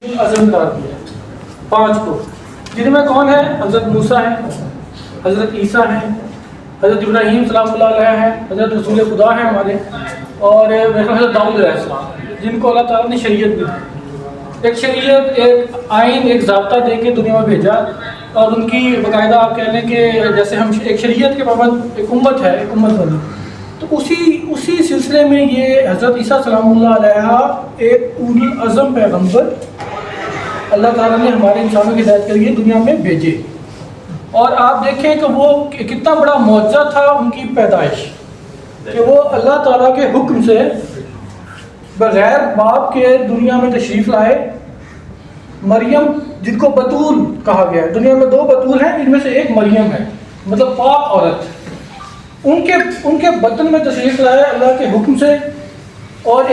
عزم قرار دیا 5 کو، جن میں کون ہے؟ حضرت موسیٰ ہے، حضرت عیسیٰ ہیں، حضرت ابراہیم سلام اللہ علیہ ہیں، حضرت رسول خدا ہیں ہمارے، اور حضرت داؤد علیہ السلام، جن کو اللہ تعالیٰ نے شریعت بھی دی، ایک شریعت، ایک آئین، ایک ضابطہ دے کے دنیا میں بھیجا، اور ان کی باقاعدہ آپ کہہ لیں کہ جیسے ہم ایک شریعت کے پابند ایک امت ہے، ایک امت بنی، تو اسی سلسلے میں یہ حضرت عیسیٰ سلام اللہ علیہ ایک اولو العزم پیغمبر اللہ تعالیٰ نے ہمارے انسانوں کی ہدایت کے لیے دنیا میں بھیجے۔ اور آپ دیکھیں کہ وہ کتنا بڑا معجزہ تھا ان کی پیدائش، کہ وہ اللہ تعالیٰ کے حکم سے بغیر باپ کے دنیا میں تشریف لائے۔ مریم جن کو بتول کہا گیا ہے، دنیا میں 2 بتول ہیں، ان میں سے ایک مریم ہے، مطلب پاک عورت، ان کے بطن میں تشریف لائے اللہ کے حکم سے، اور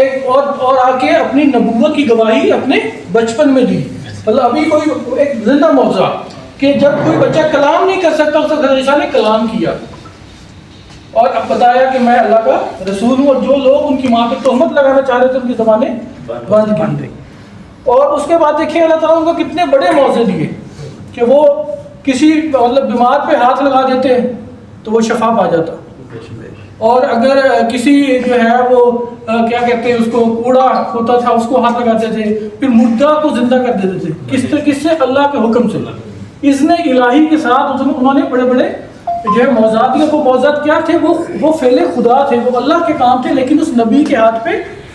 آ کے اپنی نبوت کی گواہی اپنے بچپن میں دی۔ مطلب ابھی کوئی ایک زندہ معجزہ کہ جب کوئی بچہ کلام نہیں کر سکتا، اس وقت عیسیٰ نے کلام کیا اور اب بتایا کہ میں اللہ کا رسول ہوں، اور جو لوگ ان کی ماں پہ تہمت لگانا چاہ رہے تھے ان کی زبانیں بند کی گئی۔ اور اس کے بعد دیکھیں اللہ تعالیٰ ان کو کتنے بڑے معجزے دیے کہ وہ کسی مطلب بیمار پہ ہاتھ لگا دیتے تو وہ شفا پا جاتا، اور اگر کسی جو ہے وہ کیا کہتے ہیں اس کو کوڑا ہوتا تھا اس کو ہاتھ لگاتے تھے، پھر مردہ کو زندہ کر دیتے تھے، کس سے؟ اللہ کے حکم سے، اذن الہی کے ساتھ انہوں نے بڑے بڑے جو ہے معجزات دیے۔ وہ معجزات کیا تھے؟ وہ فعل خدا تھے، وہ اللہ کے کام تھے، لیکن اس نبی کے ہاتھ پہ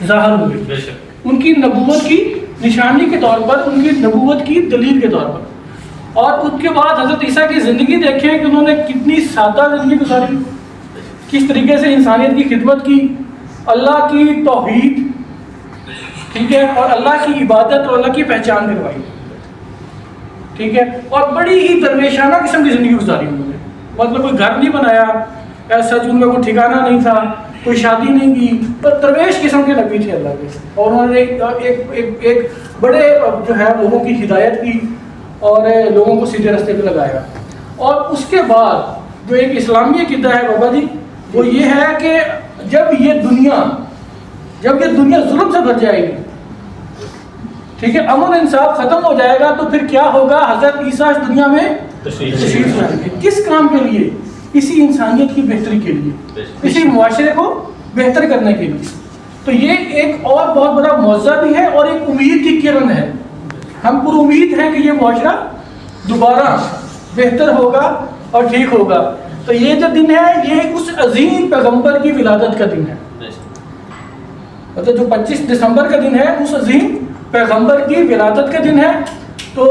ظاہر ہوئے، ان کی نبوت کی نشانی کے طور پر، ان کی نبوت کی دلیل کے طور پر۔ اور ان کے بعد حضرت عیسیٰ کی زندگی دیکھیں کہ انہوں نے کتنی سادہ زندگی گزاری، کس طریقے سے انسانیت کی خدمت کی، اللہ کی توحید، ٹھیک ہے، اور اللہ کی عبادت اور اللہ کی پہچان کروائی، ٹھیک ہے، اور بڑی ہی درویشانہ قسم کی زندگی گزاری انہوں نے، مطلب کوئی گھر نہیں بنایا ایسا، ان میں کوئی ٹھکانہ نہیں تھا، کوئی شادی نہیں کی، پر درویش قسم کے نبی تھے اللہ کے، اور انہوں نے ایک بڑے جو ہے لوگوں کی ہدایت کی اور لوگوں کو سیدھے راستے پہ لگایا۔ اور اس کے بعد جو ایک اسلامی عقیدہ ہے بابا جی، وہ یہ ہے کہ جب یہ دنیا ظلم سے بھر جائے گی، ٹھیک ہے، امن انصاف ختم ہو جائے گا، تو پھر کیا ہوگا؟ حضرت عیسیٰ اس دنیا میں تشریف لائیں گے، کس کام کے لیے؟ اسی انسانیت کی بہتری کے لیے، اسی معاشرے کو بہتر کرنے کے لیے۔ تو یہ ایک اور بہت بڑا معجزہ بھی ہے اور ایک امید کی کرن ہے۔ ہم پر امید ہیں کہ یہ معاشرہ دوبارہ بہتر ہوگا اور ٹھیک ہوگا۔ تو یہ جو دن ہے یہ اس عظیم پیغمبر کی ولادت کا دن ہے، مطلب جو 25 دسمبر کا دن ہے اس عظیم پیغمبر کی ولادت کا دن ہے۔ تو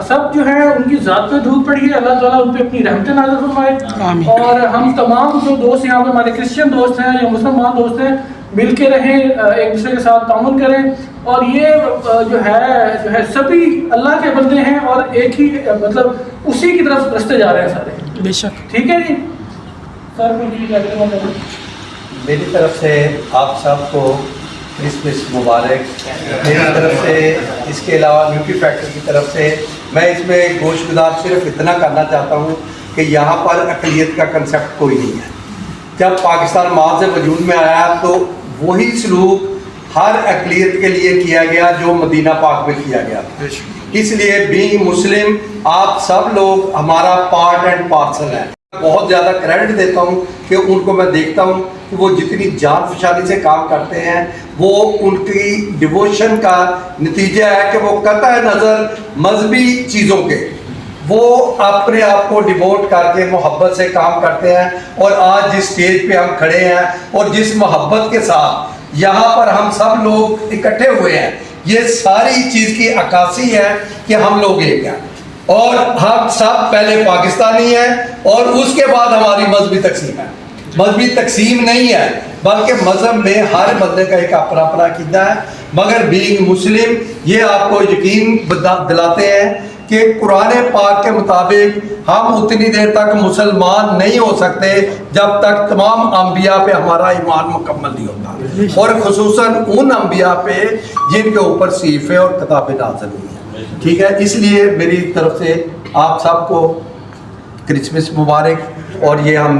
سب جو ہیں ان کی ذات پہ درود پڑھیے، اللہ تعالیٰ ان پہ اپنی رحمتیں نازل فرمائے، اور ہم تمام جو دوست یہاں پہ ہمارے کرسچن دوست ہیں یا مسلمان دوست ہیں مل کے رہیں، ایک دوسرے کے ساتھ تعاون کریں، اور یہ جو ہے سبھی اللہ کے بندے ہیں اور ایک ہی مطلب اسی کی طرف رستے جا رہے ہیں سارے، بے شک، ٹھیک ہے جی۔ سر میری طرف سے آپ سب کو کرسمس مبارک، میری طرف سے، اس کے علاوہ نیوٹری فیکٹری کی طرف سے میں اس میں گوشت گزار صرف اتنا کرنا چاہتا ہوں کہ یہاں پر اقلیت کا کنسیپٹ کوئی نہیں ہے۔ جب پاکستان معاذ وجود میں آیا تو وہی سلوک ہر اقلیت کے لیے کیا گیا جو مدینہ پاک میں کیا گیا، اس لیے بینگ مسلم آپ سب لوگ ہمارا پارٹ اینڈ پارسل ہیں۔ بہت زیادہ کریڈٹ دیتا ہوں کہ ان کو میں دیکھتا ہوں کہ وہ جتنی جان فشانی سے کام کرتے ہیں، وہ ان کی ڈیووشن کا نتیجہ ہے کہ وہ قطع نظر مذہبی چیزوں کے وہ اپنے آپ کو ڈیووٹ کر کے محبت سے کام کرتے ہیں۔ اور آج جس سٹیج پہ ہم کھڑے ہیں اور جس محبت کے ساتھ یہاں پر ہم سب لوگ اکٹھے ہوئے ہیں، یہ ساری چیز کی عکاسی ہے کہ ہم لوگ ایک ہیں، اور ہم سب پہلے پاکستانی ہیں اور اس کے بعد ہماری مذہبی تقسیم ہے۔ مذہبی تقسیم نہیں ہے بلکہ مذہب میں ہر بندے کا ایک اپنا اپنا عقیدہ ہے، مگر بینگ مسلم یہ آپ کو یقین دلاتے ہیں کہ قرآن پاک کے مطابق ہم اتنی دیر تک مسلمان نہیں ہو سکتے جب تک تمام انبیاء پہ ہمارا ایمان مکمل نہیں ہوتا، اور خصوصاً ان انبیاء پہ جن کے اوپر صحیفے اور کتابیں نازل ہوئی ہیں، ٹھیک ہے۔ اس لیے میری طرف سے آپ سب کو کرسمس مبارک، اور یہ ہم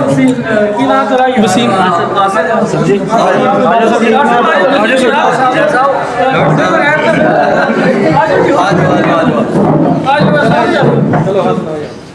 ਤੁਸੀਂ ਕੀ ਨਾਮ ਕਰਾ ਜੀ ਵਸੀਮ ਜੀ ਆਜੋ ਸਰ